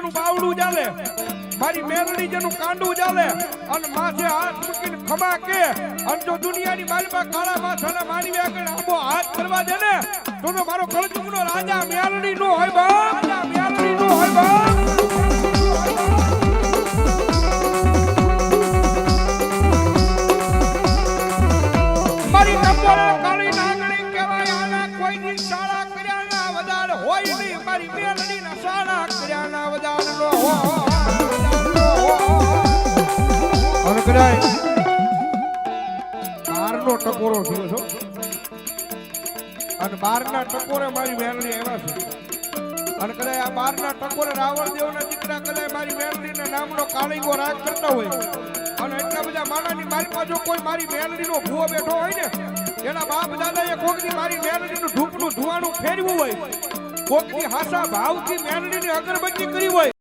જેનું બાવડું ચાલે મારી મેલડી જેનું કાંડું ચાલે અને માથે હાથ મૂકીને ખમા કે અને જો દુનિયાની માલમાં કાળા માથાના માનવી આગળ આંબો હાથ કરવા દે ને તો મારો કળજુગનો રાજા મેલડી નો હોય બાપ રાજા મેલડી નો હોય બાપ મારી ટપોરે કાળી નાગણી કહેવાય આના કોઈ દી શાળા કર્યાના વદાર હોય નહીં મારી મેલડીના શાળા કર્યાના વદાર નો હોય અને કદાય બારનો ટકોરો થયો છો અને બારના ટકોરે મારી મેલડી આવ્યા છે અને કદાય આ બારના ટકોરે રાવણદેવના દીકરા કદાય મારી મેલડીના નામનો કાળીગો રાજ કરતા હોય અને એટલા બધા માનાની માલમાં જો કોઈ મારી મેલડીનો ભૂવો બેઠો હોય ને એના બાપ દાદાએ કોકની મારી મેલડીનું ધૂપનું ધુવાણું ફેરવું હોય કોકની હાસા ભાવથી મેલડીની અગરબત્તી કરી હોય